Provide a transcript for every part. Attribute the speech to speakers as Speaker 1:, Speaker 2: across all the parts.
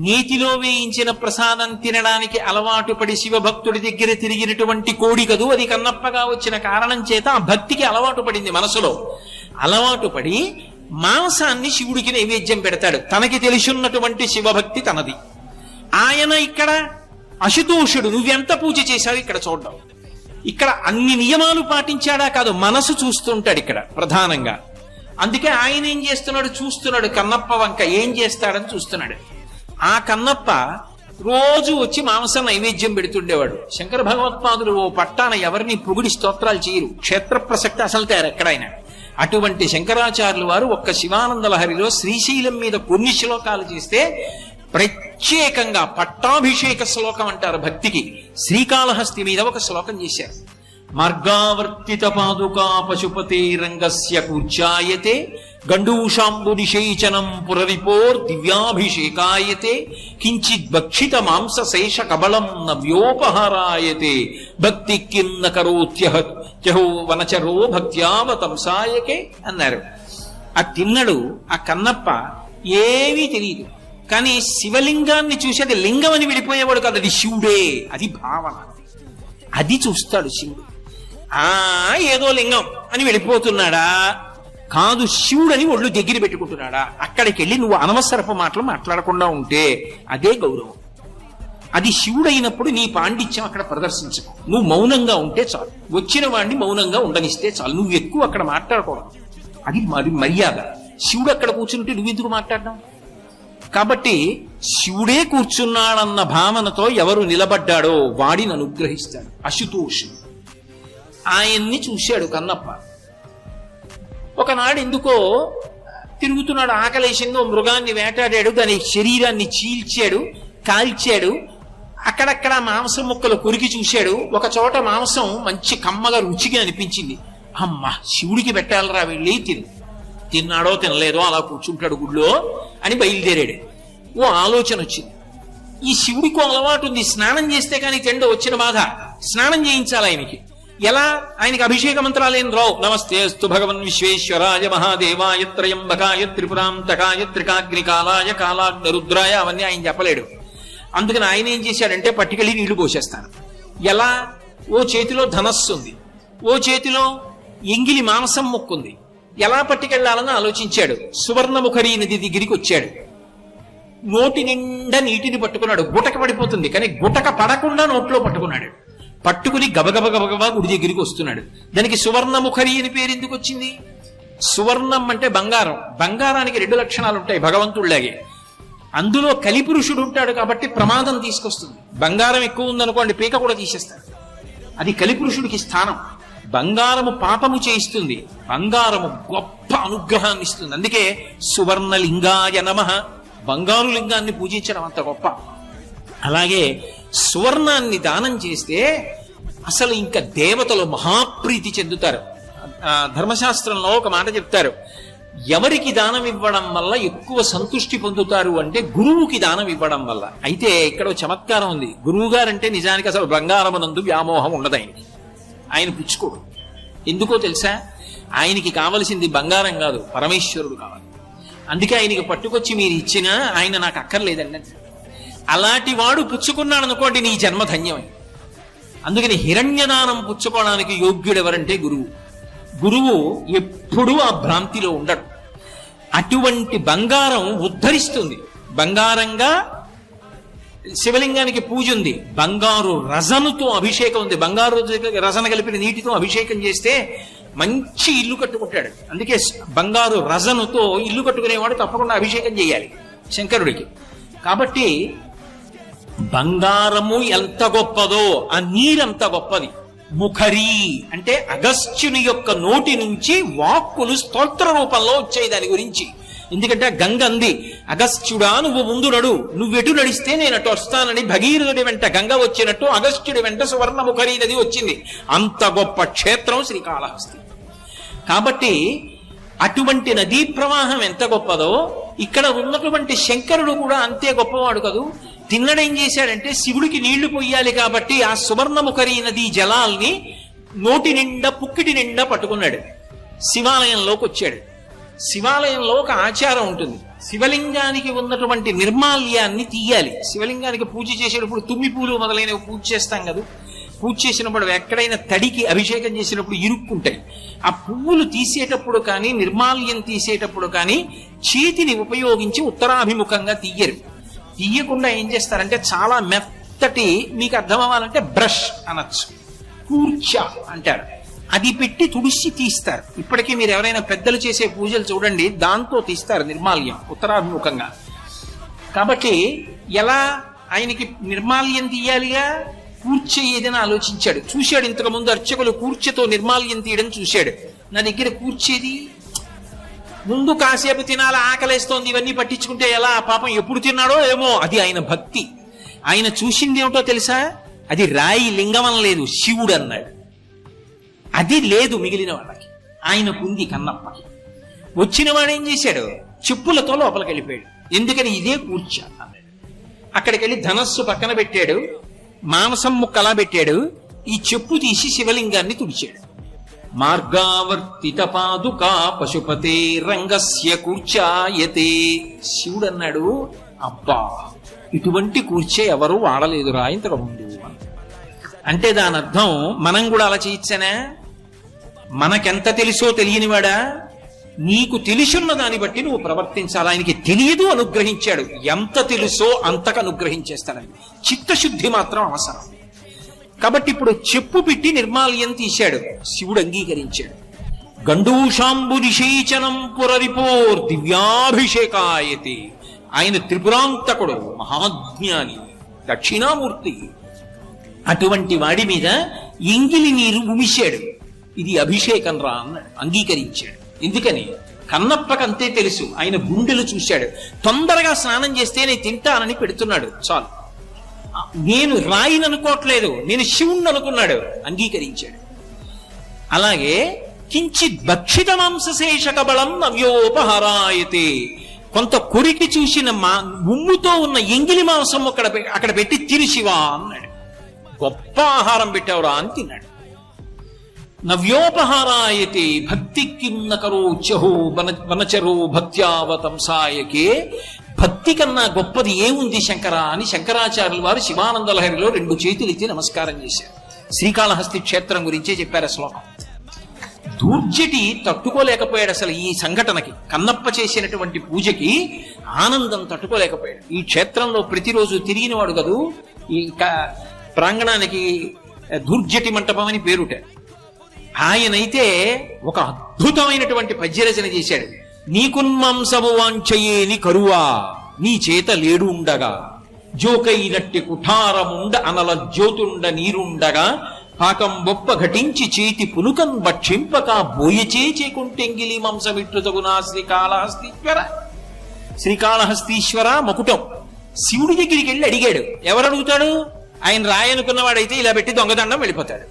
Speaker 1: నీతిలో వేయించిన ప్రసాదం తినడానికి అలవాటు పడి శివభక్తుడి దగ్గర తిరిగినటువంటి కోడి కదూ అది కన్నప్పగా వచ్చిన కారణం చేత ఆ భక్తికి అలవాటు పడింది. మనసులో అలవాటు పడి మాంసాన్ని శివుడికి నైవేద్యం పెడతాడు. తనకి తెలిసిన్నటువంటి శివభక్తి తనది. ఆయన ఇక్కడ అశుతోషుడు, నువ్వెంత పూజ చేశావు ఇక్కడ చూడ్డావు. ఇక్కడ అన్ని నియమాలు పాటించాడా కాదు, మనసు చూస్తుంటాడు ఇక్కడ ప్రధానంగా. అందుకే ఆయన ఏం చేస్తున్నాడు చూస్తున్నాడు, కన్నప్ప వంక ఏం చేస్తాడని చూస్తున్నాడు. ఆ కన్నప్ప రోజు వచ్చి మాంసం నైవేద్యం పెడుతుండేవాడు. శంకర భగవత్పాదులు ఓ పట్టాన ఎవరిని పొగిడి స్తోత్రాలు చేయరు, క్షేత్ర ప్రసక్తి అసలు తయారు ఎక్కడైనా. అటువంటి శంకరాచార్యులు వారు ఒక్క శివానంద లహరిలో శ్రీశైలం మీద కొన్ని శ్లోకాలు చేస్తే ప్రత్యేకంగా పట్టాభిషేక శ్లోకం అంటారు భక్తికి. శ్రీకాళహస్తి మీద ఒక శ్లోకం చేశారు. మార్గావర్తిత పాదుకా పశుపతే రంగస్య కూర్చాయతే గండూషాంబు నిషేచనం పురరిపోర్ దివ్యాభిషేకాయతే కించిత్ భక్షిత మాంస శేష కబళం నవ్యోపహారాయతే భక్తి కిన్న కరోత్యహో వనచరో భక్త్యావతంసాయకే అన్నారు. ఆ తిన్నడు ఆ కన్నప్ప ఏమీ తెలియదు, కానీ శివలింగాన్ని చూసి అది లింగం అని విడిపోయేవాడు కాదు, అది శివుడే, అది భావన. అది చూస్తాడు శివుడు. ఏదో లింగం అని వెళ్ళిపోతున్నాడా కాదు, శివుడని ఒళ్ళు దగ్గర పెట్టుకుంటున్నాడా. అక్కడికి వెళ్ళి నువ్వు అనవసరపు మాటలు మాట్లాడకుండా ఉంటే అదే గౌరవం. అది శివుడైనప్పుడు నీ పాండిత్యం అక్కడ ప్రదర్శించకు. నువ్వు మౌనంగా ఉంటే చాలు, వచ్చిన వాడిని మౌనంగా ఉండనిస్తే చాలు. నువ్వు ఎక్కువ అక్కడ మాట్లాడకూడదు, అది మర్యాద. శివుడు అక్కడ కూర్చుంటే నువ్వెందుకు మాట్లాడడం? కాబట్టి శివుడే కూర్చున్నాడన్న భావనతో ఎవరు నిలబడ్డాడో వాడిని అనుగ్రహిస్తాడు అశుతోషుడు. ఆయన్ని చూశాడు కన్నప్ప. ఒకనాడు ఎందుకో తిరుగుతున్నాడు, ఆకలేసిందో మృగాన్ని వేటాడాడు, దాని శరీరాన్ని చీల్చాడు, కాల్చాడు. అక్కడక్కడ మాంసం ముక్కలు కొరికి చూశాడు. ఒక చోట మాంసం మంచి కమ్మగా రుచిగా అనిపించింది. అమ్మా శివుడికి పెట్టాలరా వెళ్ళి తిన్నాడో తినలేదో అలా కూర్చుంటాడు గుళ్ళో అని బయలుదేరాడు. ఓ ఆలోచన వచ్చింది. ఈ శివుడికి అలవాటు ఉంది, స్నానం చేస్తే కానీ తిండో వచ్చిన బాధ. స్నానం చేయించాలి ఆయనకి. ఎలా? ఆయనకి అభిషేక మంత్రాలేం రావు. నమస్తేస్తు భగవన్ విశ్వేశ్వరాయ మహాదేవాయ త్రయంబకాయ త్రిపురాంతకాయ త్రికాగ్నికాలాయ కాలాగ్ని రుద్రాయ అవన్నీ ఆయన చెప్పలేడు. అందుకని ఆయన ఏం చేశాడంటే పట్టుకెళ్ళి నీళ్లు పోసేస్తాను. ఎలా? ఓ చేతిలో ధనస్సు ఉంది, ఓ చేతిలో ఎంగిలి మాంసం ముక్కుంది. ఎలా పట్టుకెళ్లాలని ఆలోచించాడు. సువర్ణముఖరి నది దగ్గరికి వచ్చాడు. నోటి నిండా నీటిని పట్టుకున్నాడు. గుటక పడిపోతుంది, కానీ గుటక పడకుండా నోట్లో పట్టుకున్నాడు. పట్టుకుని గబగబ గబగబా గుడి దగ్గరికి వస్తున్నాడు. దానికి సువర్ణముఖరి అని పేరు ఎందుకు వచ్చింది? సువర్ణం అంటే బంగారం. బంగారానికి 2 లక్షణాలు ఉంటాయి భగవంతుడిలాగే. అందులో కలిపురుషుడు ఉంటాడు కాబట్టి ప్రమాదం తీసుకొస్తుంది. బంగారం ఎక్కువ ఉందనుకోండి పీక కూడా తీసేస్తాడు. అది కలిపురుషుడికి స్థానం. బంగారము పాపము చేయిస్తుంది, బంగారము గొప్ప అనుగ్రహాన్ని ఇస్తుంది. అందుకే సువర్ణలింగాయ నమః, బంగారు లింగాన్ని పూజించడం అంత గొప్ప. అలాగే సువర్ణాన్ని దానం చేస్తే అసలు ఇంకా దేవతలు మహాప్రీతి చెందుతారు. ధర్మశాస్త్రంలో ఒక మాట చెప్తారు, ఎవరికి దానం ఇవ్వడం వల్ల ఎక్కువ సంతృష్టి పొందుతారు అంటే గురువుకి దానం ఇవ్వడం వల్ల. అయితే ఇక్కడ చమత్కారం ఉంది. గురువు గారంటే నిజానికి అసలు బంగారమునందు వ్యామోహం ఉండదు ఆయనకి. ఆయన పుచ్చుకోడు. ఎందుకో తెలుసా? ఆయనకి కావలసింది బంగారం కాదు, పరమేశ్వరుడు కావాలి. అందుకే ఆయనకి పట్టుకొచ్చి మీరు ఇచ్చినా ఆయన నాకు అక్కర్లేదండి. అలాంటి వాడు పుచ్చుకున్నాడు అనుకోండి, నీ జన్మ ధన్యమై. అందుకని హిరణ్యదానం పుచ్చుకోవడానికి యోగ్యుడు ఎవరంటే గురువు. గురువు ఎప్పుడూ ఆ భ్రాంతిలో ఉండడు. అటువంటి బంగారం ఉద్ధరిస్తుంది. బంగారంగా శివలింగానికి పూజ ఉంది. బంగారు రజనుతో అభిషేకం ఉంది. బంగారు రజన కలిపిన నీటితో అభిషేకం చేస్తే మంచి ఇల్లు కట్టుకుంటాడు. అందుకే బంగారు రజనుతో ఇల్లు కట్టుకునేవాడు తప్పకుండా అభిషేకం చేయాలి శంకరుడికి. కాబట్టి బంగారము ఎంత గొప్పదో ఆ నీరంత గొప్పది. ముఖరి అంటే అగస్త్యుని యొక్క నోటి నుంచి వాక్కులు స్తోత్ర రూపంలో వచ్చాయి దాని గురించి. ఎందుకంటే గంగ అంది, అగస్త్యుడా నువ్వు ముందు నడు, నువ్వెటు నడిస్తే నేను అటు వస్తానని. భగీరథుడి వెంట గంగ వచ్చినట్టు అగస్త్యుడి వెంట సువర్ణముఖరి నది వచ్చింది. అంత గొప్ప క్షేత్రం శ్రీకాళహస్తి. కాబట్టి అటువంటి నదీ ప్రవాహం ఎంత గొప్పదో ఇక్కడ ఉన్నటువంటి శంకరుడు కూడా అంతే గొప్పవాడు కదూ. తిన్నడేం చేశాడంటే శివుడికి నీళ్లు పొయ్యాలి కాబట్టి ఆ సువర్ణముఖరి నదీ జలాల్ని నోటి నిండా పుక్కిటి నిండా పట్టుకున్నాడు. శివాలయంలోకి వచ్చాడు. శివాలయంలో ఒక ఆచారం ఉంటుంది. శివలింగానికి ఉన్నటువంటి నిర్మాల్యాన్ని తీయాలి. శివలింగానికి పూజ చేసేటప్పుడు తుమ్మి పూలు మొదలైనవి పూజ చేస్తాం కదా, పూజ చేసినప్పుడు ఎక్కడైనా తడికి అభిషేకం చేసినప్పుడు ఇరుక్కుంటాయి. ఆ పువ్వులు తీసేటప్పుడు కానీ నిర్మాల్యం తీసేటప్పుడు కానీ చేతిని ఉపయోగించి ఉత్తరాభిముఖంగా తీయరు. తీయకుండా ఏం చేస్తారంటే చాలా మెత్తటి, మీకు అర్థం అవ్వాలంటే బ్రష్ అనొచ్చు, కూర్చ అంటారు, అది పెట్టి తుడిసి తీస్తారు. ఇప్పటికీ మీరు ఎవరైనా పెద్దలు చేసే పూజలు చూడండి, దాంతో తీస్తారు నిర్మాల్యం ఉత్తరాభిముఖంగా. కాబట్టి ఎలా ఆయనకి నిర్మాల్యం తీయాలిగా, కూర్చ ఏదైనా ఆలోచించాడు. చూశాడు ఇంతకుముందు అర్చకులు కూర్చతో నిర్మాల్యం తీయడం చూశాడు. నా దగ్గర కూర్చేది, ముందు కాసేపు తినాలి, ఆకలేస్తోంది, ఇవన్నీ పట్టించుకుంటే ఎలా, పాపం ఎప్పుడు తిన్నాడో ఏమో. అది ఆయన భక్తి. ఆయన చూసింది ఏమిటో తెలుసా, అది రాయి లింగం అనలేదు, శివుడు అన్నాడు. అది లేదు మిగిలిన వాళ్ళకి, ఆయనకుంది కన్నప్పకి. వచ్చిన వాడు ఏం చేశాడు, చెప్పులతో లోపలికి వెళ్ళిపోయాడు. ఎందుకని, ఇదే కూర్చ అన్నాడు. అక్కడికి వెళ్ళి ధనస్సు పక్కన పెట్టాడు, మాంసం ముక్కలా పెట్టాడు, ఈ చెప్పు తీసి శివలింగాన్ని తుడిచాడు. మార్గావర్తిత పాదుకా పశుపతే రంగస్య కూర్చాయతే. శివుడు అన్నాడు, అబ్బా ఇటువంటి కూర్చే ఎవరు వాడలేదురా ఇంతకు ముందు. అంటే దాని అర్థం మనం కూడా అలా చేయొచ్చనా? మనకెంత తెలుసో తెలియనివాడా? నీకు తెలిసున్న దాన్ని బట్టి నువ్వు ప్రవర్తించాలి. ఆయనకి తెలియదు, అనుగ్రహించాడు. ఎంత తెలుసో అంతకు అనుగ్రహించేస్తాడు. చిత్తశుద్ధి మాత్రం అవసరం. కాబట్టి ఇప్పుడు చెప్పు పెట్టి నిర్మాల్యం తీశాడు, శివుడు అంగీకరించాడు. గండూషాంబు నిషేచనం పురరిపోర్ దివ్యాభిషేకాయతి. ఆయన త్రిపురాంతకుడు, మహాజ్ఞాని, దక్షిణామూర్తి. అటువంటి వాడి మీద ఎంగిలి నీరు ఉమిశాడు. ఇది అభిషేకం రా అన్నాడు, అంగీకరించాడు. ఎందుకని, కన్నప్పకంతే తెలుసు. ఆయన గుండెలు చూశాడు. తొందరగా స్నానం చేస్తే నేను తింటానని పెడుతున్నాడు, చాలు. నేను రాయిని అనుకోవట్లేదు, నేను శివుణ్ణి అనుకున్నాడు, అంగీకరించాడు. అలాగే కించిత్ భక్షిత మాంసశేషక బలం నవ్యోపహరాయతే. కొంత కొరికి చూసిన ఉమ్ముతో ఉన్న ఎంగిలి మాంసం అక్కడ పెట్టి తిరిశివా అన్నాడు. గొప్ప ఆహారం పెట్టావురా అని తిన్నాడు. నవ్యోపహారాయతే భక్తికిన్న కరోచహో వనచరో భక్త్యావతంసాయకే. భక్తి కన్నా గొప్పది ఏముంది శంకర అని శంకరాచార్యుల వారు శివానంద లహరిలో 2 చేతులు ఎత్తి నమస్కారం చేశారు. శ్రీకాళహస్తి క్షేత్రం గురించే చెప్పారు శ్లోకం. దూర్జటి తట్టుకోలేకపోయాడు అసలు ఈ సంఘటనకి. కన్నప్ప చేసినటువంటి పూజకి ఆనందం తట్టుకోలేకపోయాడు. ఈ క్షేత్రంలో ప్రతిరోజు తిరిగిన వాడు కదూ. ఈ ప్రాంగణానికి దూర్జటి మంటపం అని పేరుట. ఆయనైతే ఒక అద్భుతమైనటువంటి పద్యరచన చేశాడు. నీకున్మాంసము వాంఛయేని కరువా నీ చేత లేడు ఉండగా, జోకైనట్టి కుఠారముండ అనల జ్యోతుండ నీరుండగా, పాకం బొప్ప ఘటించి చేతి పునుకన్ భక్షింపక బోయచే చేకుంటెంగిలి మాంసమిట్లు తగునా శ్రీకాళహస్తీశ్వర. శ్రీకాళహస్తీశ్వర మకుటం. శివుడి దగ్గరికి వెళ్ళి అడిగాడు. ఎవరు అడుగుతాడు? ఆయన రాయనుకున్నవాడైతే ఇలా పెట్టి దొంగదండం వెళ్ళిపోతాడు.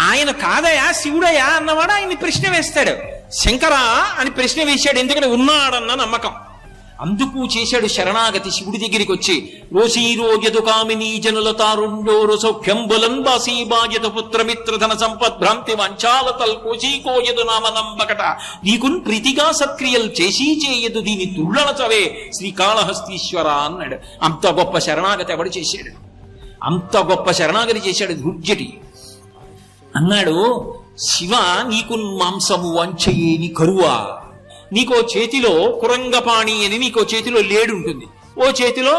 Speaker 1: ఆయన కాదయా శివుడయా అన్నవాడు ఆయన్ని ప్రశ్న వేస్తాడు. శంకరా అని ప్రశ్న వేశాడు. ఎందుకని, ఉన్నాడన్న నమ్మకం. అందుకు చేశాడు శరణాగతి. శివుడి దగ్గరికి వచ్చి రోషీరోజదు కామినీ జనుల తారుండోరు సౌఖ్యంబులన్ బాసీబాజత పుత్రమిత్రధన సంపద్భ్రాంతి వంచాలతల్ కోశీకోయదు నామనంబకట నీకున్ ప్రీతిగా సత్క్రియలు చేసి చేయదు దీని తుళ్ళనచవే శ్రీకాళహస్తీశ్వర అన్నాడు. అంత గొప్ప శరణాగతి ఎవడు చేశాడు? అంత గొప్ప శరణాగతి చేశాడు దుర్జటి. అన్నాడు, శివ నీకు మాంసము వంచయేని కరువా. నీకో చేతిలో కురంగపాణి అని నీకో చేతిలో లేడు ఉంటుంది, ఓ చేతిలో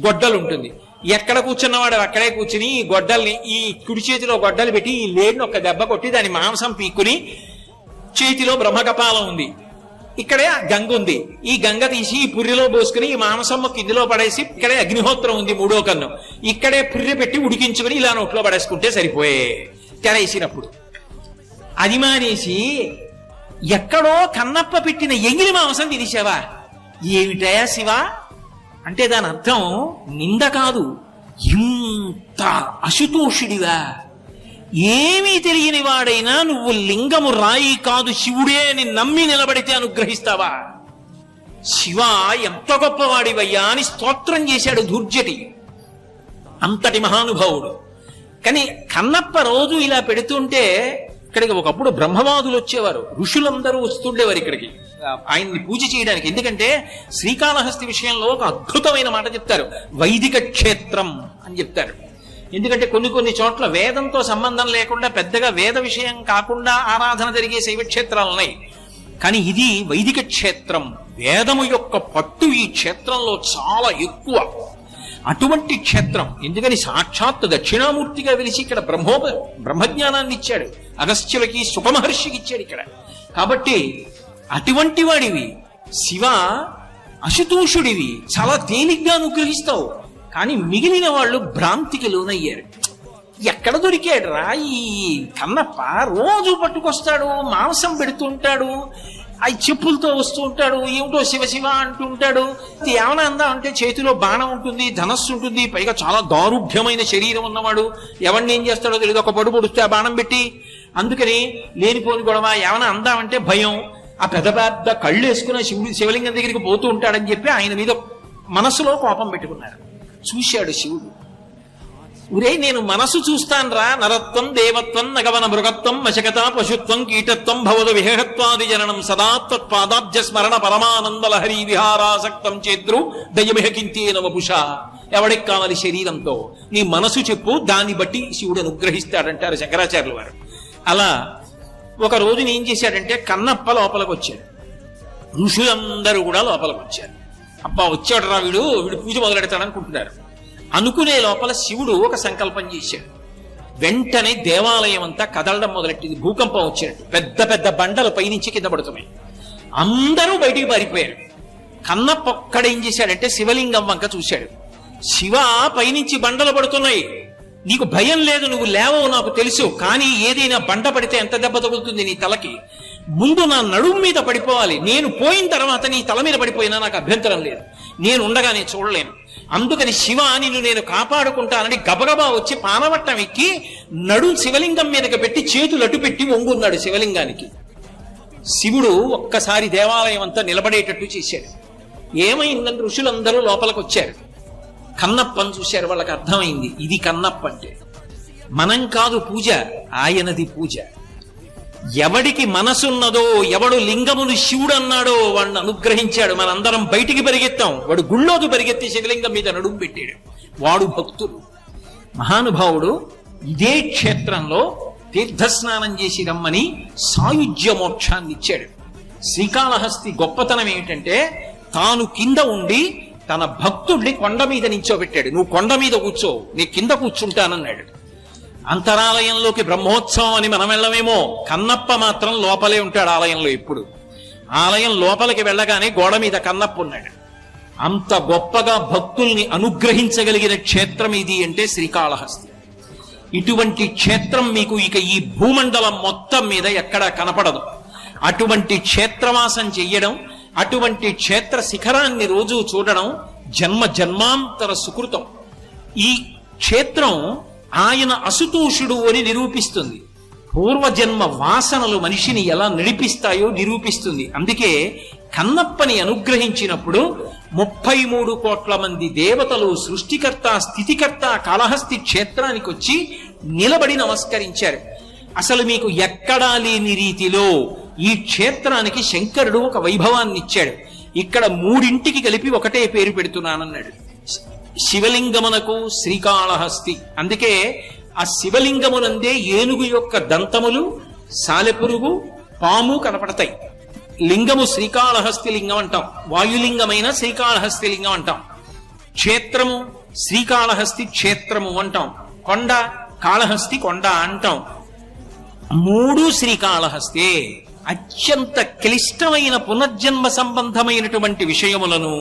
Speaker 1: గొడ్డలుంటుంది. ఎక్కడ కూర్చున్నవాడు అక్కడే కూర్చుని ఈ గొడ్డల్ని, ఈ కుడి చేతిలో గొడ్డలు పెట్టి ఈ లేడుని ఒక దెబ్బ కొట్టి దాని మాంసం పీక్కుని, చేతిలో బ్రహ్మకపాలం ఉంది, ఇక్కడే గంగ ఉంది, ఈ గంగ తీసి ఈ పుర్రెలో పోసుకుని ఈ మాంసం కిందిలో పడేసి, ఇక్కడే అగ్నిహోత్రం ఉంది 3వ కన్ను, ఇక్కడే పుర్రె పెట్టి ఉడికించుకుని ఇలా నోట్లో పడేసుకుంటే సరిపోయే తెరేసినప్పుడు. అది మానేసి ఎక్కడో కన్నప్ప పెట్టిన ఎంగిలి మాంసం తినేసావా? ఏమిటయా శివ అంటే దాని అర్థం నింద కాదు, ఇంత అశుతోషుడివా, ఏమీ తెలియని వాడైనా నువ్వు లింగము రాయి కాదు శివుడే అని నమ్మి నిలబడితే అనుగ్రహిస్తావా? శివ ఎంత గొప్పవాడివయ్యా అని స్తోత్రం చేశాడు దుర్జటి. అంతటి మహానుభావుడు. కానీ కన్నప్ప రోజు ఇలా పెడుతుంటే ఇక్కడికి ఒకప్పుడు బ్రహ్మవాదులు వచ్చేవారు, ఋషులందరూ వస్తుండేవారు ఇక్కడికి ఆయన్ని పూజ చేయడానికి. ఎందుకంటే శ్రీకాళహస్తి విషయంలో ఒక అద్భుతమైన మాట చెప్తారు, వైదిక క్షేత్రం అని చెప్తారు. ఎందుకంటే కొన్ని చోట్ల వేదంతో సంబంధం లేకుండా పెద్దగా వేద విషయం కాకుండా ఆరాధన జరిగే శైవ క్షేత్రాలు ఉన్నాయి. కానీ ఇది వైదిక క్షేత్రం. వేదము యొక్క పట్టు ఈ క్షేత్రంలో చాలా ఎక్కువ. అటువంటి క్షేత్రం. ఎందుకని సాక్షాత్ దక్షిణామూర్తిగా వెలిసి ఇక్కడ బ్రహ్మజ్ఞానాన్ని ఇచ్చాడు, అగస్త్యులకి సుఖమహర్షికి ఇచ్చాడు ఇక్కడ. కాబట్టి అటువంటి వాడివి శివ, అశుతోషుడివి, చాలా తేలిగ్గా అనుగ్రహిస్తావు. కానీ మిగిలిన వాళ్ళు భ్రాంతికి లోనయ్యారు. ఎక్కడ దొరికాడు రా ఈ కన్నప్ప? రోజు పట్టుకొస్తాడు, మాంసం పెడుతుంటాడు, అవి చెప్పులతో వస్తూ ఉంటాడు, ఏమిటో శివ శివ అంటుంటాడు. ఏమైనా అందా అంటే చేతిలో బాణం ఉంటుంది, ధనస్సు ఉంటుంది, పైగా చాలా దారుఢ్యమైన శరీరం ఉన్నవాడు. ఎవరిని ఏం చేస్తాడో తెలియదు, ఒక పడు పొడిస్తే ఆ బాణం పెట్టి. అందుకని లేనిపోని గొడవ. ఏమైనా అందామంటే భయం. ఆ పెద్ద పెద్ద కళ్ళు వేసుకున్న శివలింగం దగ్గరికి పోతూ ఉంటాడని చెప్పి ఆయన మీద మనసులో కోపం పెట్టుకున్నారు. చూశాడు శివుడు, ఉరే నేను మనసు చూస్తాన్రా, నరత్వం దేవత్వం నగవన మృగత్వం వశకత పశుత్వం కీటత్వం భవద విహత్వాది జననం సదా త్వత్పాదాబ్జ స్మరణ పరమానంద లహరి విహారాసక్తం చేద్రు దయమిహ కింతేన వపుష. ఎవడికి కావాలి శరీరంతో? నీ మనసు చెప్పు, దాన్ని బట్టి శివుడు అనుగ్రహిస్తాడంటారు శంకరాచార్యుల వారు. అలా ఒక రోజున ఏం చేశాడంటే కన్నప్ప లోపలికి వచ్చాడు, ఋషులందరూ కూడా లోపలికి వచ్చారు. అబ్బా వచ్చాడు రా వీడు పూజ మొదలెడతాడనుకుంటున్నారు. అనుకునే లోపల శివుడు ఒక సంకల్పం చేశాడు. వెంటనే దేవాలయం అంతా కదలడం మొదలెట్టింది. భూకంపం వచ్చినట్టు పెద్ద పెద్ద బండలు పైనుంచి కింద పడుతున్నాయి. అందరూ బయటికి పారిపోయారు. కన్నప్ప ఒక్కడేం చేశాడంటే శివలింగం వంక చూశాడు. శివ, పైనుంచి బండలు పడుతున్నాయి, నీకు భయం లేదు, నువ్వు లేవవు నాకు తెలుసు. కానీ ఏదైనా బండ పడితే ఎంత దెబ్బ తగులుతుంది నీ తలకి? ముందు నా నడుము మీద పడిపోవాలి. నేను పోయిన తర్వాత నీ తల మీద పడిపోయినా నాకు అభ్యంతరం లేదు, నేను ఉండగా నేను చూడలేను. అందుకని శివ, నిన్ను నేను కాపాడుకుంటానని గబగబా వచ్చి పానవట్టం ఎక్కి శివలింగం మీదకి పెట్టి చేతులు అటు పెట్టి వంగున్నాడు శివలింగానికి. శివుడు ఒక్కసారి దేవాలయం అంతా నిలబడేటట్టు చేశాడు. ఏమైందని ఋషులందరూ లోపలికి వచ్చారు. కన్నప్పని చూశారు. వాళ్ళకి అర్థమైంది, ఇది కన్నప్ప అంటే. మనం కాదు పూజ, ఆయనది పూజ. ఎవడికి మనసున్నదో, ఎవడు లింగమును శివుడు అన్నాడో వాడిని అనుగ్రహించాడు. మనందరం బయటికి పరిగెత్తాం, వాడు గుళ్ళోకి పరిగెత్తి శివలింగం మీద నడుము పెట్టాడు. వాడు భక్తుడు, మహానుభావుడు. ఇదే క్షేత్రంలో తీర్థస్నానం చేసి రమ్మని సాయుజ్య మోక్షాన్ని ఇచ్చాడు. శ్రీకాళహస్తి గొప్పతనం ఏమిటంటే తాను కింద ఉండి తన భక్తుడిని కొండ మీద నించోబెట్టాడు. నువ్వు కొండ మీద కూర్చో, నీ కింద కూర్చుంటానన్నాడు. అంతరాలయంలోకి బ్రహ్మోత్సవం అని మనం వెళ్ళమేమో, కన్నప్ప మాత్రం లోపలే ఉంటాడు ఆలయంలో. ఎప్పుడు ఆలయం లోపలికి వెళ్ళగానే గోడ మీద కన్నప్ప ఉన్నాడు. అంత గొప్పగా భక్తుల్ని అనుగ్రహించగలిగిన క్షేత్రం ఇది అంటే శ్రీకాళహస్తి. ఇటువంటి క్షేత్రం మీకు ఇక ఈ భూమండలం మొత్తం మీద ఎక్కడా కనపడదు. అటువంటి క్షేత్రవాసం చెయ్యడం, అటువంటి క్షేత్ర శిఖరాన్ని రోజు చూడడం జన్మ జన్మాంతర సుకృతం. ఈ క్షేత్రం ఆయన అశుతోషుడు అని నిరూపిస్తుంది. పూర్వజన్మ వాసనలు మనిషిని ఎలా నడిపిస్తాయో నిరూపిస్తుంది. అందుకే కన్నప్పని అనుగ్రహించినప్పుడు 33 కోట్ల మంది దేవతలు, సృష్టికర్త స్థితికర్త కాళహస్తి క్షేత్రానికి వచ్చి నిలబడి నమస్కరించారు. అసలు మీకు ఎక్కడా లేని రీతిలో ఈ క్షేత్రానికి శంకరుడు ఒక వైభవాన్ని ఇచ్చాడు. ఇక్కడ 3 కలిపి ఒకటే పేరు పెడుతున్నానన్నాడు. శివలింగమునకు శ్రీకాళహస్తి. అందుకే ఆ శివలింగమునందే ఏనుగు యొక్క దంతములు, సాలెపురుగు, పాము కనపడతాయి. లింగము శ్రీకాళహస్తి లింగం అంటాం, వాయులింగమైన శ్రీకాళహస్తి లింగం అంటాం. క్షేత్రము శ్రీకాళహస్తి క్షేత్రము అంటాం. కొండ కాళహస్తి కొండ అంటాం. 3 శ్రీకాళహస్తే. అత్యంత క్లిష్టమైన పునర్జన్మ సంబంధమైనటువంటి విషయములను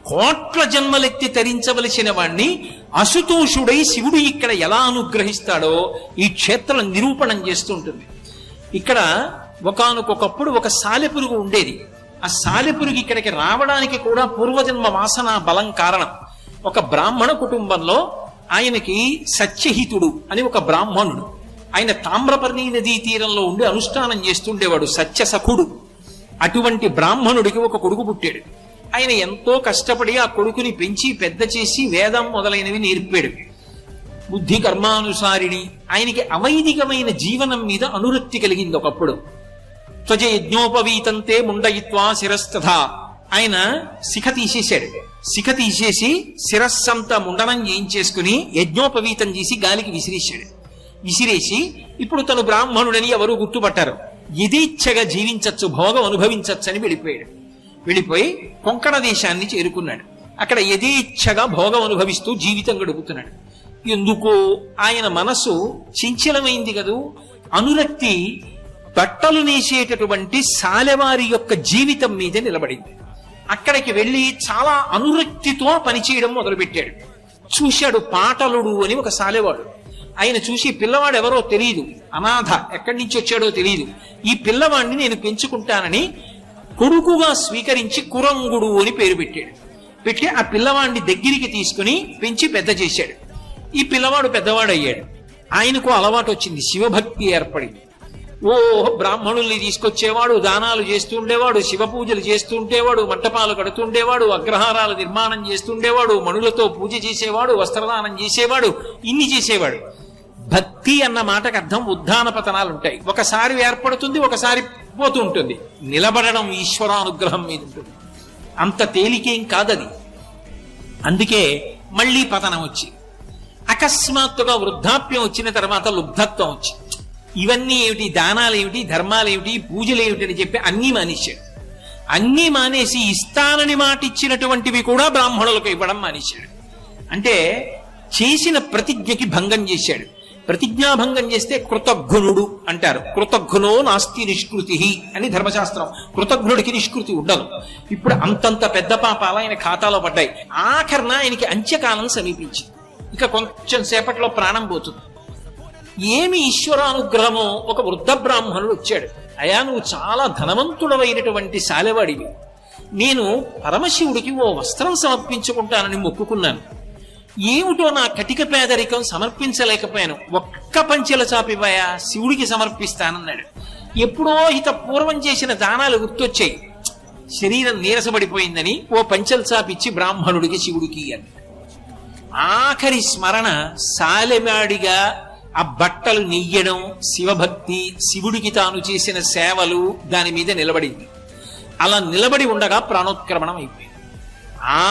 Speaker 1: కోట్ల జన్మలెత్తి తరించవలసిన వాణ్ణి అశుతోషుడై శివుడు ఇక్కడ ఎలా అనుగ్రహిస్తాడో ఈ క్షేత్రం నిరూపణం చేస్తుంటుంది. ఇక్కడ ఒకానొకప్పుడు ఒక సాలెపురుగు ఉండేది. ఆ సాలెపురుగు ఇక్కడికి రావడానికి కూడా పూర్వజన్మ వాసన బలం కారణం. ఒక బ్రాహ్మణ కుటుంబంలో ఆయనకి సత్యహితుడు అని ఒక బ్రాహ్మణుడు, ఆయన తామ్రపర్ణి నదీ తీరంలో ఉండి అనుష్ఠానం చేస్తుండేవాడు, సత్యసఖుడు. అటువంటి బ్రాహ్మణుడికి ఒక కొడుకు పుట్టాడు. ఆయన ఎంతో కష్టపడి ఆ కొడుకుని పెంచి పెద్ద చేసి వేదం మొదలైనవి నేర్పాడు. బుద్ధి కర్మానుసారిణి. ఆయనకి అవైదికమైన జీవనం మీద అనురక్తి కలిగింది ఒకప్పుడు. త్వజ యజ్ఞోపవీతంతే ముండయిత్వా శిరస్తథా. ఆయన శిఖ తీసేశాడు. శిఖ తీసేసి శిరస్సంతా ముండనం చేయించేసుకుని యజ్ఞోపవీతం చేసి గాలికి విసిరేశాడు. విసిరేసి ఇప్పుడు తను బ్రాహ్మణుడని ఎవరు గుర్తుపట్టారు. యథేచ్ఛగా జీవించచ్చు, భోగం అనుభవించచ్చు అని వెళ్ళిపోయాడు. వెళ్ళిపోయి కొంకణ దేశాన్ని చేరుకున్నాడు. అక్కడ యథేచ్ఛగా భోగం అనుభవిస్తూ జీవితం గడుపుతున్నాడు. ఎందుకో ఆయన మనసు చంచలమైంది కదూ. అనురక్తి బట్టలు నేసేటటువంటి సాలెవారి యొక్క జీవితం మీద నిలబడింది. అక్కడికి వెళ్ళి చాలా అనురక్తితో పనిచేయడం మొదలుపెట్టాడు. చూశాడు పాటలుడు అని ఒక సాలెవాడు. ఆయన చూసి పిల్లవాడు ఎవరో తెలియదు, అనాథ, ఎక్కడి నుంచి వచ్చాడో తెలియదు, ఈ పిల్లవాడిని నేను పెంచుకుంటానని కొడుకుగా స్వీకరించి కురంగుడు అని పేరు పెట్టాడు. పెట్టి ఆ పిల్లవాడిని దగ్గరికి తీసుకుని పెంచి పెద్ద చేశాడు. ఈ పిల్లవాడు పెద్దవాడయ్యాడు. ఆయనకు అలవాటు వచ్చింది, శివభక్తి ఏర్పడింది. ఓ బ్రాహ్మణుల్ని తీసుకొచ్చేవాడు, దానాలు చేస్తుండేవాడు, శివ పూజలు చేస్తుండేవాడు, మంటపాలు కడుతుండేవాడు, అగ్రహారాలు నిర్మాణం చేస్తుండేవాడు, మణులతో పూజ చేసేవాడు, వస్త్రదానం చేసేవాడు, ఇన్ని చేసేవాడు. భక్తి అన్న మాటకు అర్థం ఉద్ధాన పతనాలు ఉంటాయి. ఒకసారి ఏర్పడుతుంది, ఒకసారి పోతూ ఉంటుంది. నిలబడడం ఈశ్వరానుగ్రహం మీద ఉంటుంది. అంత తేలికేం కాదది. అందుకే మళ్ళీ పతనం వచ్చి అకస్మాత్తుగా వృద్ధాప్యం వచ్చిన తర్వాత లుబ్ధత్వం వచ్చి ఇవన్నీ ఏమిటి, దానాలు ఏమిటి, ధర్మాలు ఏమిటి, పూజలు ఏమిటి అని చెప్పి అన్నీ మానేశాడు. అన్నీ మానేసి ఇస్తానని మాట ఇచ్చినటువంటివి కూడా బ్రాహ్మణులకు ఇవ్వడం మానేశాడు. అంటే చేసిన ప్రతిజ్ఞకి భంగం చేశాడు. ప్రతిజ్ఞాభంగం చేస్తే కృతఘ్నుడు అంటారు. కృతఘ్నో నాస్తి నిష్కృతి అని ధర్మశాస్త్రం. కృతఘ్నుడికి నిష్కృతి ఉండదు. ఇప్పుడు అంతంత పెద్ద పాపాలు ఆయన ఖాతాలో పడ్డాయి. ఆఖరణ ఆయనకి అంత్యకాలం సమీపించింది. ఇక కొంచెం సేపట్లో ప్రాణం పోతుంది. ఏమి ఈశ్వరానుగ్రహమో, ఒక వృద్ధ బ్రాహ్మణుడు వచ్చాడు. అయా, నువ్వు చాలా ధనవంతుడమైనటువంటి సాలెవాడివి. నేను పరమశివుడికి ఓ వస్త్రం సమర్పించుకుంటానని మొక్కుకున్నాను. ఏమిటో నా కటిక పేదరికం సమర్పించలేకపోయాను. ఒక్క పంచెల చాపివ్వయా, శివుడికి సమర్పిస్తానన్నాడు. ఎప్పుడో హిత పూర్వం చేసిన దానాలు గుర్తొచ్చాయి. శరీరం నీరసపడిపోయిందని ఓ పంచెల చాపిచ్చి బ్రాహ్మణుడికి శివుడికి అని. ఆఖరి స్మరణ సాలెవాడిగా ఆ బట్టలు నెయ్యడం, శివభక్తి, శివుడికి తాను చేసిన సేవలు దాని మీద నిలబడింది. అలా నిలబడి ఉండగా ప్రాణోత్క్రమణం అయిపోయింది.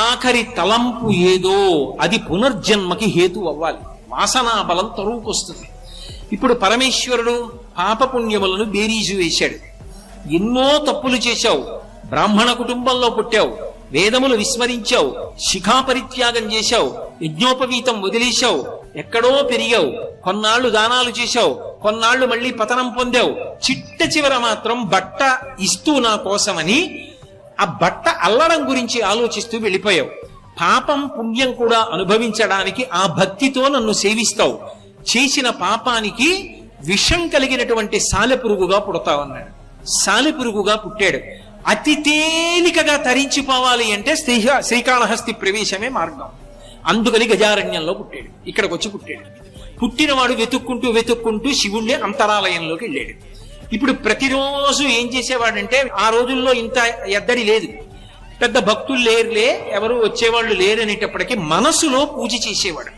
Speaker 1: ఆఖరి తలంపు ఏదో అది పునర్జన్మకి హేతు అవ్వాలి. వాసనా బలం తరువుకొస్తుంది. ఇప్పుడు పరమేశ్వరుడు పాపపుణ్యములను బేరీజు వేశాడు. ఎన్నో తప్పులు చేశావు, బ్రాహ్మణ కుటుంబంలో పుట్టావు, వేదములు విస్మరించావు, శిఖా పరిత్యాగం చేశావు, యజ్ఞోపవీతం వదిలేశావు, ఎక్కడో పెరిగావు, కొన్నాళ్లు దానాలు చేశావు, కొన్నాళ్లు మళ్ళీ పతనం పొందావు. చిట్ట చివర మాత్రం బట్ట ఇస్తూ నా కోసమని ఆ బట్ట అల్లడం గురించి ఆలోచిస్తూ వెళ్ళిపోయావు. పాపం పుణ్యం కూడా అనుభవించడానికి ఆ భక్తితో నన్ను సేవిస్తావు. చేసిన పాపానికి విషం కలిగినటువంటి సాలెపురుగుగా పుడతావన్నాడు. సాలెపురుగుగా పుట్టాడు. అతి తేలికగా తరించిపోవాలి అంటే శ్రీకాళహస్తి ప్రవేశమే మార్గం. అందుకని గజారణ్యంలో పుట్టాడు. ఇక్కడికి వచ్చి పుట్టాడు. పుట్టినవాడు వెతుక్కుంటూ వెతుక్కుంటూ శివుణ్ణి అంతరాలయంలోకి వెళ్ళాడు. ఇప్పుడు ప్రతిరోజు ఏం చేసేవాడంటే, ఆ రోజుల్లో ఇంత ఎద్దడి లేదు, పెద్ద భక్తులు లేరులే, ఎవరు వచ్చేవాళ్ళు లేరనేటప్పటికీ మనసులో పూజ చేసేవాడు.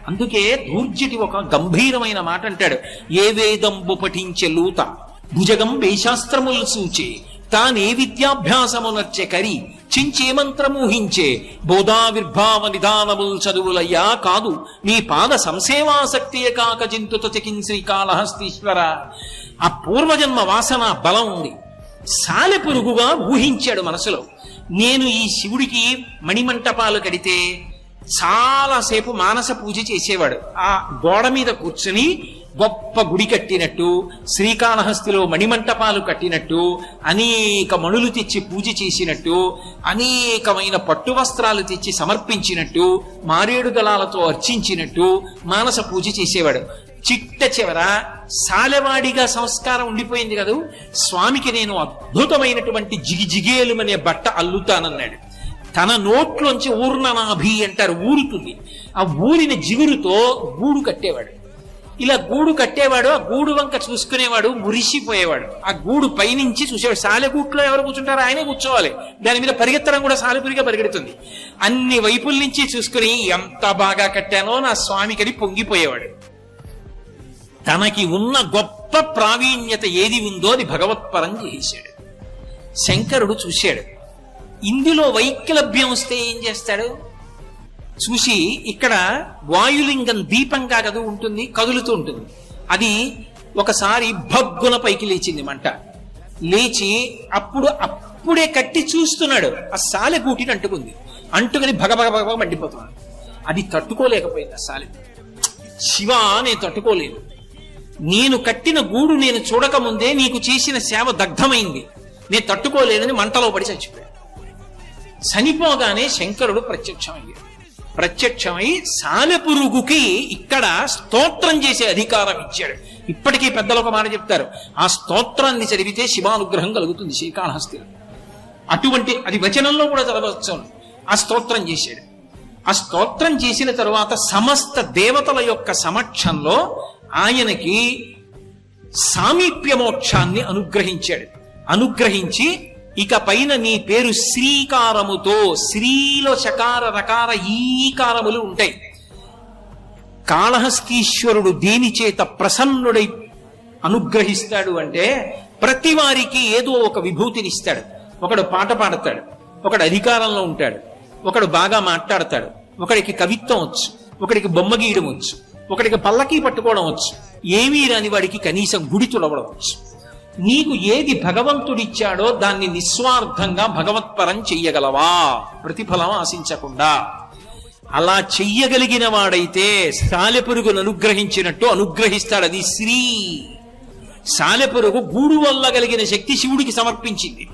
Speaker 1: అందుకే దూర్జటి ఒక గంభీరమైన మాట అంటాడు. ఏ వేదంబు పఠించే లూత భుజగం వేశాస్త్రములు సూచే తానే విద్యాభ్యాసమునర్చె కరి చించే మంత్రమూహించే బోధావిర్భావ నిదానముల్ చదువులయ్యా కాదు నీ పాద సంసేవాసక్తియ కాక చింతుత చికిన్ శ్రీకాళహస్తీశ్వర. ఆ పూర్వజన్మ వాసన బలం ఉంది. సాలెపురుగుగా ఊహించాడు మనసులో. నేను ఈ శివుడికి మణిమంటపాలు కడితే చాలాసేపు మానస పూజ చేసేవాడు. ఆ గోడ మీద కూర్చుని గొప్ప గుడి కట్టినట్టు, శ్రీకాళహస్తిలో మణిమంటపాలు కట్టినట్టు, అనేక మణులు తెచ్చి పూజ చేసినట్టు, అనేకమైన పట్టు వస్త్రాలు తెచ్చి సమర్పించినట్టు, మారేడు దళాలతో అర్చించినట్టు మానస పూజ చేసేవాడు. చిట్ట చివర సాలెవాడిగా సంస్కారం ఉండిపోయింది కదూ. స్వామికి నేను అద్భుతమైనటువంటి జిగిజిగేలుమనే బట్ట అల్లుతానన్నాడు. తన నోట్లోంచి ఊర్ణనాభి అంటారు, ఊరుతుంది. ఆ ఊరిన జిగురుతో గూడు కట్టేవాడు. ఇలా గూడు కట్టేవాడు. ఆ గూడు వంక చూసుకునేవాడు, మురిసిపోయేవాడు. ఆ గూడు పైనుంచి చూసేవాడు. సాలెగూట్లో ఎవరు కూర్చుంటారో ఆయనే కూర్చోవాలి. దాని మీద పరిగెత్తడం కూడా సాలెపురిగా పరిగెడుతుంది. అన్ని వైపుల నుంచి చూసుకుని ఎంత బాగా కట్టానో నా స్వామికని పొంగిపోయేవాడు. తనకి ఉన్న గొప్ప గొప్ప ప్రావీణ్యత ఏది ఉందో అది భగవత్పరం చేశాడు. శంకరుడు చూశాడు, ఇందులో వైక్లభ్యం వస్తే ఏం చేస్తాడు చూసి, ఇక్కడ వాయులింగం దీపంగా కదా ఉంటుంది, కదులుతూ ఉంటుంది. అది ఒకసారి భగ్గున పైకి లేచింది మంట. లేచి అప్పుడే కట్టి చూస్తున్నాడు, ఆ సాలెగూటిని అంటుకుని భగభగ మండిపోతున్నాడు. అది తట్టుకోలేకపోయింది ఆ సాలె. శివ, నేను తట్టుకోలేదు, నేను కట్టిన గూడు నేను చూడకముందే నీకు చేసిన సేవ దగ్ధమైంది, నేను తట్టుకోలేనని మంటలో పడి చచ్చిపోయాడు. చనిపోగానే శంకరుడు ప్రత్యక్షమై సాలెపురుగుకి ఇక్కడ స్తోత్రం చేసే అధికారం ఇచ్చాడు. ఇప్పటికీ పెద్దలు ఒక మాట చెప్తారు, ఆ స్తోత్రాన్ని చదివితే శివానుగ్రహం కలుగుతుంది శ్రీకాళహస్తిలో. అటువంటి అది వచనంలో కూడా చదవచ్చు. ఆ స్తోత్రం చేశాడు. ఆ స్తోత్రం చేసిన తరువాత సమస్త దేవతల యొక్క సమక్షంలో ఆయనకి సామీప్య మోక్షాన్ని అనుగ్రహించి ఇక పైన నీ పేరు శ్రీకారముతో, శ్రీలో చకార రకార ఈకారములు ఉంటాయి. కాళహస్తీశ్వరుడు దేని చేత ప్రసన్నుడై అనుగ్రహిస్తాడు అంటే, ప్రతి వారికి ఏదో ఒక విభూతినిస్తాడు. ఒకడు పాట పాడతాడు, ఒకడు అధికారంలో ఉంటాడు, ఒకడు బాగా మాట్లాడతాడు, ఒకడికి కవిత్వం వచ్చు, ఒకడికి బొమ్మ గీయడం వచ్చు, ఒకడికి పల్లకీ పట్టుకోవడం వచ్చు, ఏమీ రాని వాడికి కనీసం గుడి తుడవడం వచ్చు. నీకు ఏది భగవంతుడిచ్చాడో దాన్ని నిస్వార్థంగా భగవత్పరం చెయ్యగలవా, ప్రతిఫలం ఆశించకుండా? అలా చెయ్యగలిగిన వాడైతే సాలెపురుగును అనుగ్రహించినట్టు అనుగ్రహిస్తాడు. అది శ్రీ. సాలెపురుగు గూడు వల్ల కలిగిన శక్తి శివుడికి సమర్పించింది.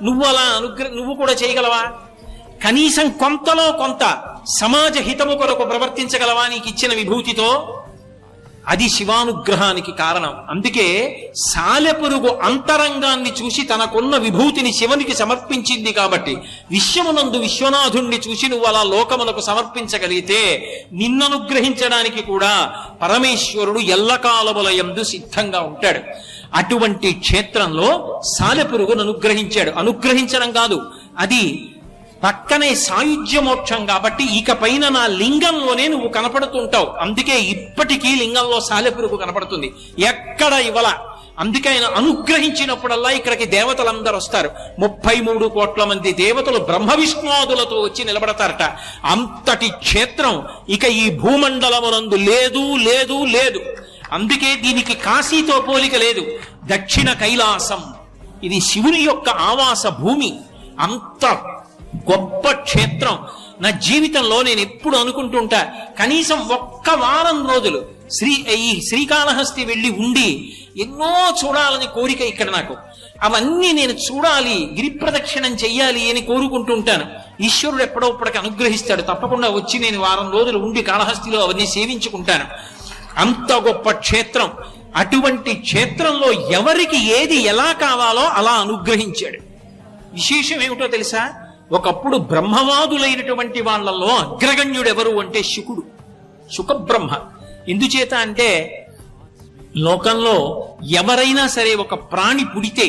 Speaker 1: నువ్వు కూడా చేయగలవా? కనీసం కొంతలో కొంత సమాజ హితము కొరకు ప్రవర్తించగలవా నీకు ఇచ్చిన విభూతితో? అది శివానుగ్రహానికి కారణం. అందుకే సాలెపురుగు అంతరంగాన్ని చూసి తనకున్న విభూతిని శివునికి సమర్పించింది కాబట్టి, విశ్వమునందు విశ్వనాథుణ్ణి చూసి నువ్వు అలా లోకములకు సమర్పించగలిగితే నిన్ననుగ్రహించడానికి కూడా పరమేశ్వరుడు ఎల్లకాలముల యందు సిద్ధంగా ఉంటాడు. అటువంటి క్షేత్రంలో సాలెపురుగును అనుగ్రహించడం కాదు, అది పక్కనే సాయుధ్య మోక్షం కాబట్టి ఇక పైన నా లింగంలోనే నువ్వు కనపడుతుంటావు. అందుకే ఇప్పటికీ లింగంలో సాలెపురుగు కనపడుతుంది, ఎక్కడ ఇవ్వాల. అందుకే ఆయన అనుగ్రహించినప్పుడల్లా ఇక్కడికి దేవతలందరూ వస్తారు. 33 కోట్ల మంది దేవతలు బ్రహ్మ విష్ణువాదులతో వచ్చి నిలబడతారట. అంతటి క్షేత్రం ఇక ఈ భూమండలమునందు లేదు. అందుకే దీనికి కాశీతో పోలిక లేదు. దక్షిణ కైలాసం ఇది శివుని యొక్క ఆవాస భూమి. అంత గొప్ప క్షేత్రం. నా జీవితంలో నేను ఎప్పుడు అనుకుంటుంటా, కనీసం ఒక్క వారం రోజులు ఈ శ్రీకాళహస్తి వెళ్ళి ఉండి ఎన్నో చూడాలని కోరిక ఇక్కడ నాకు. అవన్నీ నేను చూడాలి, గిరి ప్రదక్షిణం చెయ్యాలి అని కోరుకుంటుంటాను. ఈశ్వరుడు ఎప్పుడోప్పటికి అనుగ్రహిస్తాడు. తప్పకుండా వచ్చి నేను వారం రోజులు ఉండి కాళహస్తిలో అవన్నీ సేవించుకుంటాను. అంత గొప్ప క్షేత్రం. అటువంటి క్షేత్రంలో ఎవరికి ఏది ఎలా కావాలో అలా అనుగ్రహించాడు. విశేషం ఏమిటో తెలుసా? ఒకప్పుడు బ్రహ్మవాదులైనటువంటి వాళ్ళల్లో అగ్రగణ్యుడు ఎవరు అంటే శుకబ్రహ్మ. ఎందుచేత అంటే, లోకంలో ఎవరైనా సరే ఒక ప్రాణి పుడితే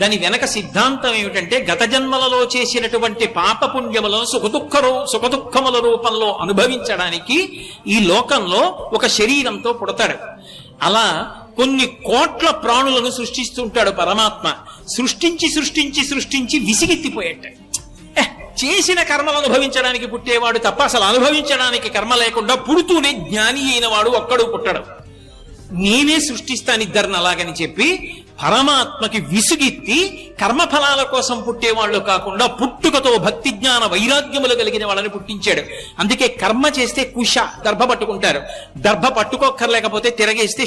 Speaker 1: దాని వెనక సిద్ధాంతం ఏమిటంటే, గత జన్మలలో చేసినటువంటి పాపపుణ్యములను సుఖదుఖముల రూపంలో అనుభవించడానికి ఈ లోకంలో ఒక శరీరంతో పుడతాడు. అలా కొన్ని కోట్ల ప్రాణులను సృష్టిస్తుంటాడు పరమాత్మ. సృష్టించి విసిగెత్తిపోయేట. చేసిన కర్మలు అనుభవించడానికి పుట్టేవాడు తప్ప అసలు అనుభవించడానికి కర్మ లేకుండా పుడుతూనే జ్ఞాని అయిన వాడు ఒక్కడు పుట్టడు. నేనే సృష్టిస్తాను ఇద్దరిని అలాగని చెప్పి పరమాత్మకి విసుగెత్తి కర్మఫలాల కోసం పుట్టేవాళ్ళు కాకుండా పుట్టుకతో భక్తి జ్ఞాన వైరాగ్యములు కలిగిన వాళ్ళని పుట్టించాడు. అందుకే కర్మ చేస్తే కుశ, దర్భ పట్టుకుంటారు. దర్భ పట్టుకోక్కర్లేకపోతే తిరగేస్తే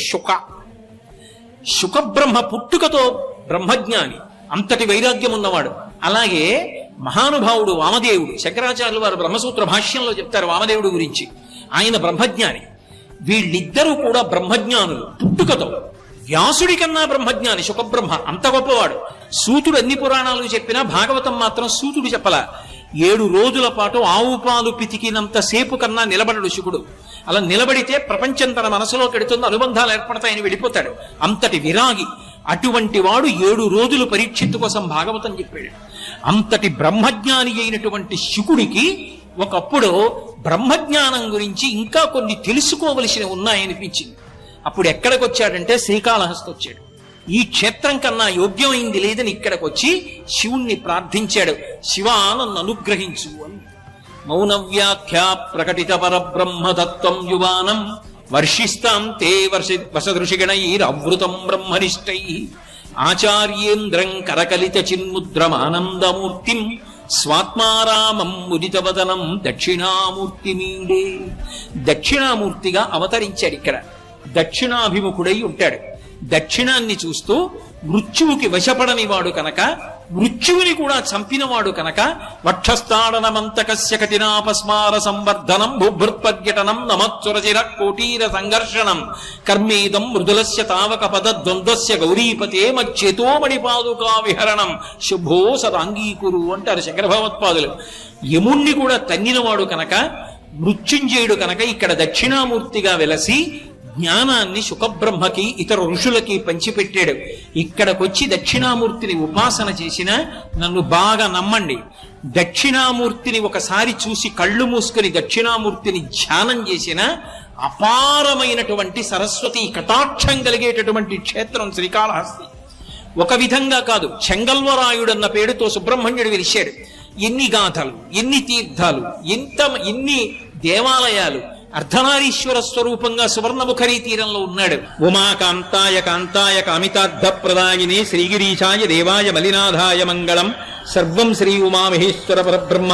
Speaker 1: శుకబ్రహ్మ పుట్టుకతో బ్రహ్మజ్ఞాని, అంతటి వైరాగ్యం ఉన్నవాడు. అలాగే మహానుభావుడు వామదేవుడు. శంకరాచార్యులు వారు బ్రహ్మసూత్ర భాష్యంలో చెప్తారు వామదేవుడు గురించి. ఆయన బ్రహ్మజ్ఞాని. వీళ్ళిద్దరూ కూడా బ్రహ్మజ్ఞానులు పుట్టుకతో. వ్యాసుడి కన్నా బ్రహ్మజ్ఞాని శుకబ్రహ్మ, అంత గొప్పవాడు. సూతుడు అన్ని పురాణాలు చెప్పినా భాగవతం మాత్రం సూతుడు చెప్పలా. 7 రోజుల పాటు ఆవు పాలు పితికినంత సేపు కన్నా నిలబడడు శుకుడు. అలా నిలబడితే ప్రపంచం తన మనసులో కెడుతుంది, అనుబంధాలు ఏర్పడతాయని వెళ్ళిపోతాడు. అంతటి విరాగి. అటువంటి వాడు 7 రోజులు పరీక్షిత్తు కోసం భాగవతం చెప్పాడు. అంతటి బ్రహ్మజ్ఞాని అయినటువంటి శుకుడికి ఒకప్పుడు బ్రహ్మజ్ఞానం గురించి ఇంకా కొన్ని తెలుసుకోవలసినవి ఉన్నాయనిపించింది. అప్పుడు ఎక్కడికి వచ్చాడంటే శ్రీకాళహస్తి వచ్చాడు. ఈ క్షేత్రం కన్నా యోగ్యమైంది లేదని ఇక్కడికి వచ్చి శివుణ్ణి ప్రార్థించాడు. శివా నన్ను అనుగ్రహించు అని. మౌన వ్యాఖ్యా ప్రకటిత పరబ్రహ్మతత్వం యువానం వర్షిస్తాం తే వసదృషిగణైరవృతం బ్రహ్మనిష్టై ఆచార్యేంద్రం కరకలిత చిన్ముద్రమానందమూర్తిం స్వాత్మారామం ముదితవదనం దక్షిణామూర్తిమీడే. దక్షిణామూర్తిగా అవతరించాడు. ఇక్కడ దక్షిణాభిముఖుడై ఉంటాడు. దక్షిణాన్ని చూస్తూ మృత్యువుకి వశపడని వాడు కనుక, మృత్యువుని కూడా చంపినవాడు కనుక, వక్షస్థాడనమంతకస్య కఠినాపస్మార సంవర్ధనం భూభృత్పర్యటనం నమత్సురచిర కోటీర సంఘర్షణం కర్మేదం మృదులస్య తావక పద ద్వంద్వస్య గౌరీపతే మచ్చేతోమణి పాదుకా విహరణం శుభో సదాంగీకురు అంటారు శంకర భగవత్పాదులు. యముణ్ణి కూడా తన్నినవాడు కనుక, మృత్యుంజయుడు కనుక ఇక్కడ దక్షిణామూర్తిగా వెలసి జ్ఞానాన్ని సుఖబ్రహ్మకి ఇతర ఋషులకి పంచిపెట్టాడు. ఇక్కడికొచ్చి దక్షిణామూర్తిని ఉపాసన చేసిన, నన్ను బాగా నమ్మండి, దక్షిణామూర్తిని ఒకసారి చూసి కళ్ళు మూసుకుని దక్షిణామూర్తిని ధ్యానం చేసిన అపారమైనటువంటి సరస్వతి కటాక్షం కలిగేటటువంటి క్షేత్రం శ్రీకాళహస్తి. ఒక విధంగా కాదు, చెంగల్వరాయుడన్న పేరుతో సుబ్రహ్మణ్యుడు వెలిశాడు. ఎన్ని గాథలు, ఎన్ని తీర్థాలు, ఎన్ని దేవాలయాలు. అర్ధనారీశ్వర స్వరూపంగా సువర్ణముఖరీ తీరంలో ఉన్నాడు. ఉమాకాంతాయ కాంతాయ కామితార్థ ప్రదాయినే శ్రీగిరీశాయ దేవాయ మలినాథాయ మంగళం. సర్వం శ్రీ ఉమామహేశ్వర పరబ్రహ్మ